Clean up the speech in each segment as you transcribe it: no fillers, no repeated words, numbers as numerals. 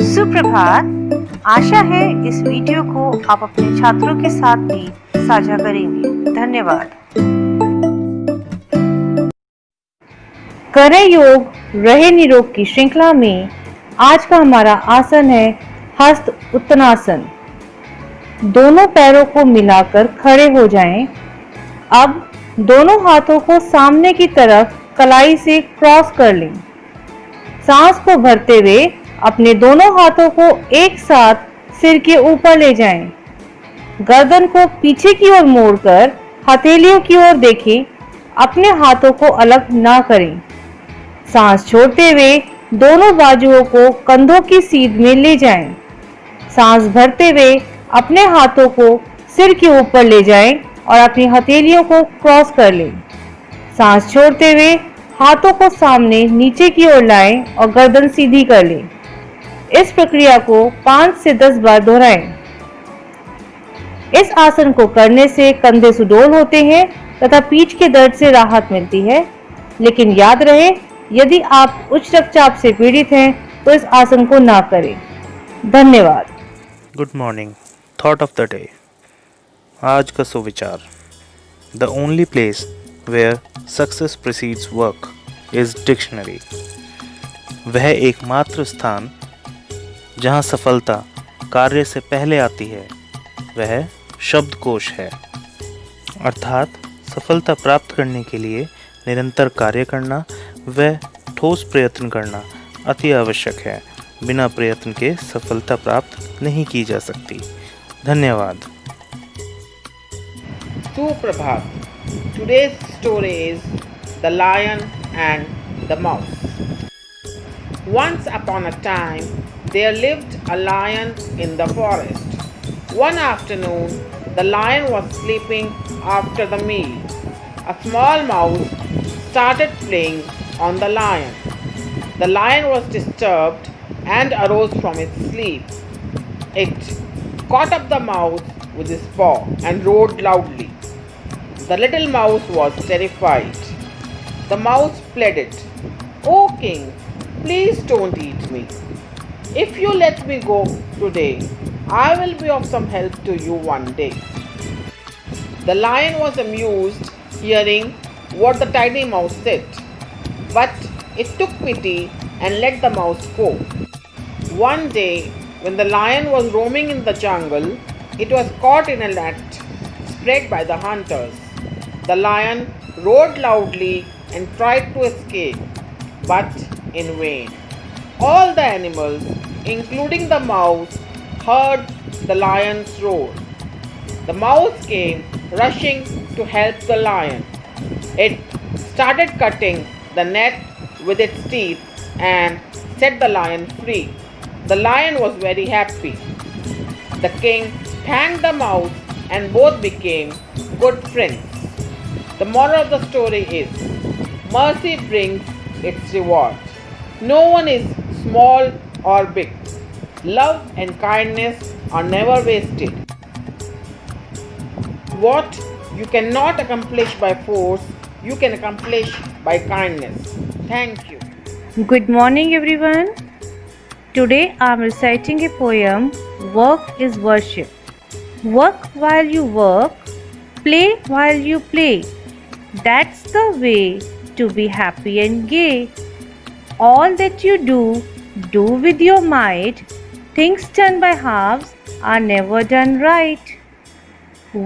सुप्रभात। आशा है इस वीडियो को आप अपने छात्रों के साथ भी साझा करेंगे। धन्यवाद। करें योग रहे निरोग की श्रृंखला में आज का हमारा आसन है हस्त उत्तनासन। दोनों पैरों को मिलाकर खड़े हो जाएं। अब दोनों हाथों को सामने की तरफ कलाई से क्रॉस कर लें। सांस को भरते हुए अपने दोनों हाथों को एक साथ सिर के ऊपर ले जाएं। गर्दन को पीछे की ओर मोड़कर हथेलियों की ओर देखें। अपने हाथों को अलग ना करें। सांस छोड़ते हुए दोनों बाजुओं को कंधों की सीध में ले जाएं। सांस भरते हुए अपने हाथों को सिर के ऊपर ले जाएं और अपनी हथेलियों को क्रॉस कर लें। सांस छोड़ते हुए हाथों को सामने नीचे की ओर लाएं और गर्दन सीधी कर लें। इस प्रक्रिया को 5 से 10 बार दोहराएं। इस आसन को करने से कंधे सुडौल होते हैं तथा पीठ के दर्द से राहत मिलती है। लेकिन याद रहे, यदि आप उच्च रक्तचाप से पीड़ित हैं तो इस आसन को ना करें। धन्यवाद। Good morning. Thought of the day. आज का सुविचार। The only place where success precedes work is dictionary. वह एकमात्र स्थान जहाँ सफलता कार्य से पहले आती है वह शब्दकोश है। अर्थात सफलता प्राप्त करने के लिए निरंतर कार्य करना व ठोस प्रयत्न करना अति आवश्यक है। बिना प्रयत्न के सफलता प्राप्त नहीं की जा सकती। धन्यवाद। Suprabhat. Today's story is The Lion and the Mouse. Once upon a time, there lived a lion in the forest. One afternoon, the lion was sleeping after the meal. A small mouse started playing on the lion. The lion was disturbed and arose from its sleep. It caught up the mouse with his paw and roared loudly. The little mouse was terrified. The mouse pleaded, "O king, please don't eat me. If you let me go today, I will be of some help to you one day." The lion was amused hearing what the tiny mouse said, but it took pity and let the mouse go. One day, when the lion was roaming in the jungle, it was caught in a net spread by the hunters. The lion roared loudly and tried to escape, but in vain. All the animals, including the mouse, heard the lion's roar. The mouse came rushing to help the lion. It started cutting the net with its teeth and set the lion free. The lion was very happy. The king thanked the mouse and both became good friends. The moral of the story is, mercy brings its reward. No one is small or big. Love and kindness are never wasted. What you cannot accomplish by force, you can accomplish by kindness. Thank you. Good morning, everyone. Today I am reciting a poem, Work is Worship. Work while you work, play while you play. That's the way to be happy and gay. All that you do with your might. Things done by halves are never done right.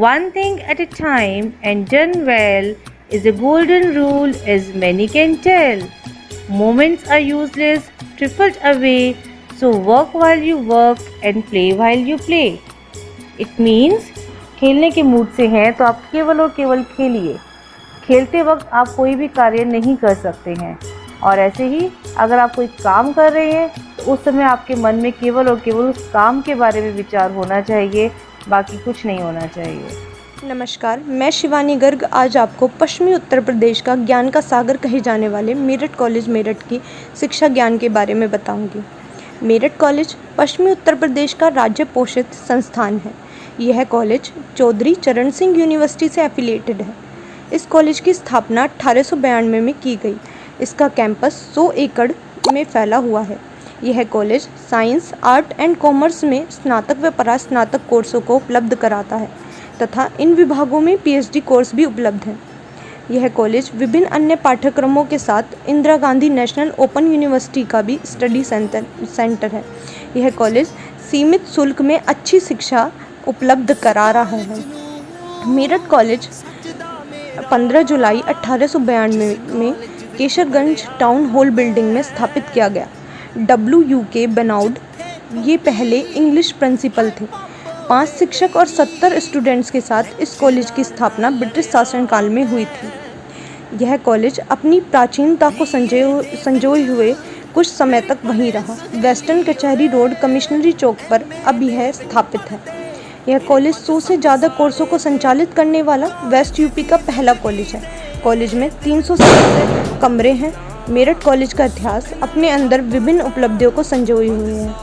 One thing at a time and done well is a golden rule, as many can tell. Moments are useless, trifled away, so work while you work and play while you play. It means खेलने के mood से हैं तो आप केवल और केवल खेलिए। खेलते वक्त आप कोई भी कार्य नहीं कर सकते हैं। और ऐसे ही अगर आप कोई काम कर रहे हैं तो उस समय आपके मन में केवल और केवल उस काम के बारे में विचार होना चाहिए, बाकी कुछ नहीं होना चाहिए। नमस्कार, मैं शिवानी गर्ग आज आपको पश्चिमी उत्तर प्रदेश का ज्ञान का सागर कहे जाने वाले मेरठ कॉलेज मेरठ की शिक्षा ज्ञान के बारे में बताऊंगी। मेरठ कॉलेज पश्चिमी उत्तर प्रदेश का राज्य पोषित संस्थान है। यह कॉलेज चौधरी चरण सिंह यूनिवर्सिटी से एफिलिएटेड है। इस कॉलेज की स्थापना 1892 में की गई। इसका कैंपस 100 एकड़ में फैला हुआ है। यह college science, art and commerce में स्नातक व परास्नातक कोर्सों को उपलब्ध कराता है तथा इन विभागों में पीएचडी कोर्स भी उपलब्ध हैं। यह कॉलेज विभिन्न अन्य पाठ्यक्रमों के साथ Indira Gandhi national open university का भी स्टडी सेंटर है। यह कॉलेज सीमित शुल्क में अच्छी शिक्षा उपलब्ध करा रहा है। मेरठ कॉलेज 15 जुलाई 1892 में केशरगंज टाउन हॉल बिल्डिंग में स्थापित किया गया। W.U.K. बेनाउड ये पहले इंग्लिश प्रिंसिपल थे। 5 शिक्षक और 70 स्टूडेंट्स के साथ इस कॉलेज की स्थापना ब्रिटिश शासनकाल में हुई थी। यह कॉलेज अपनी प्राचीनता को संजोए हुए कुछ समय तक वहीं रहा। वेस्टर्न कचहरी रोड कमिश्नरी चौक पर अब यह स्थापित है। यह कॉलेज 100 से ज़्यादा कोर्सों को संचालित करने वाला वेस्ट यूपी का पहला कॉलेज है। कॉलेज में 300 से कमरे हैं। मेरठ कॉलेज का इतिहास अपने अंदर विभिन्न उपलब्धियों को संजोए हुए है।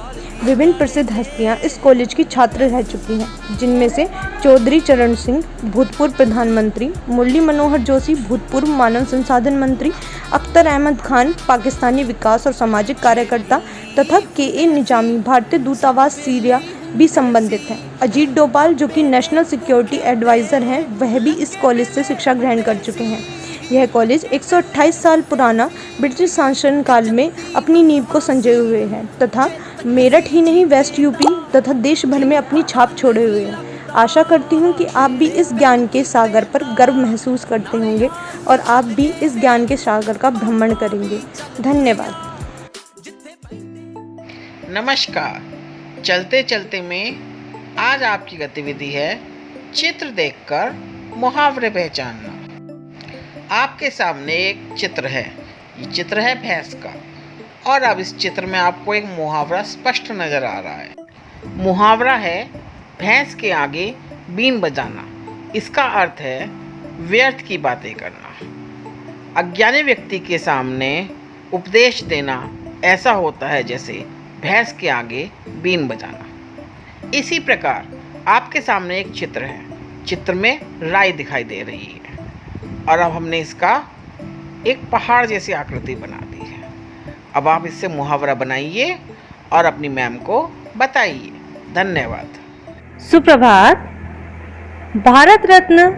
विभिन्न प्रसिद्ध हस्तियां इस कॉलेज की छात्र रह चुकी हैं, जिनमें से चौधरी चरण सिंह भूतपूर्व प्रधानमंत्री, मुरली मनोहर जोशी भूतपूर्व मानव संसाधन मंत्री, अख्तर अहमद खान पाकिस्तानी विकास और सामाजिक कार्यकर्ता तथा के निजामी भारतीय दूतावास सीरिया भी संबंधित हैं। अजीत डोभाल जो कि नेशनल सिक्योरिटी एडवाइज़र हैं, वह भी इस कॉलेज से शिक्षा ग्रहण कर चुके हैं। यह कॉलेज 128 साल पुराना ब्रिटिश शासनकाल में अपनी नींव को संजोए हुए है तथा मेरठ ही नहीं वेस्ट यूपी तथा देश भर में अपनी छाप छोड़े हुए हैं। आशा करती हूँ कि आप भी इस ज्ञान के सागर पर गर्व महसूस करते होंगे और आप भी इस ज्ञान के सागर का भ्रमण करेंगे। धन्यवाद। नमस्कार। चलते चलते में आज आपकी गतिविधि है चित्र देखकर मुहावरे पहचानना। आपके सामने एक चित्र है। ये चित्र है भैंस का और अब इस चित्र में आपको एक मुहावरा स्पष्ट नज़र आ रहा है। मुहावरा है भैंस के आगे बीन बजाना। इसका अर्थ है व्यर्थ की बातें करना। अज्ञानी व्यक्ति के सामने उपदेश देना ऐसा होता है जैसे भैंस के आगे बीन बजाना। इसी प्रकार आपके सामने एक चित्र है। चित्र में राई दिखाई दे रही है और अब हमने इसका एक पहाड़ जैसी आकृति बना दी है। अब आप इससे मुहावरा बनाइए और अपनी मैम को बताइए। धन्यवाद। सुप्रभात। भारत रत्न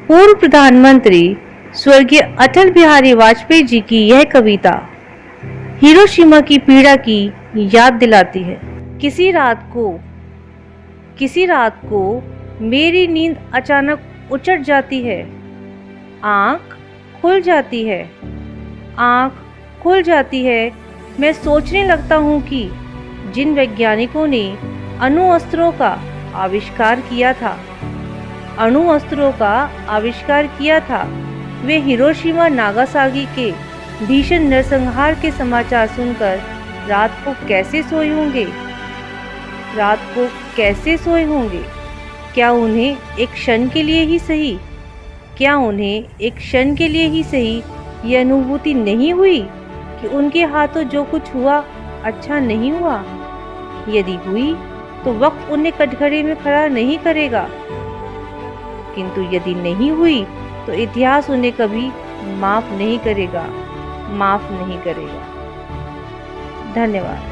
पूर्व प्रधानमंत्री स्वर्गीय अटल बिहारी वाजपेयी जी की यह कविता हिरोशिमा की पीड़ा की याद दिलाती है। किसी रात को मेरी नींद अचानक उचट जाती है। आँख खुल जाती है। मैं सोचने लगता हूँ कि जिन वैज्ञानिकों ने अणु अस्त्रों का आविष्कार किया था वे हिरोशिमा नागासाकी के भीषण नरसंहार के समाचार सुनकर रात को कैसे सोए होंगे। क्या उन्हें एक क्षण के लिए ही सही ये अनुभूति नहीं हुई कि उनके हाथों जो कुछ हुआ अच्छा नहीं हुआ। यदि हुई तो वक्त उन्हें कटघरे में खड़ा नहीं करेगा, किंतु यदि नहीं हुई तो इतिहास उन्हें कभी माफ नहीं करेगा। धन्यवाद।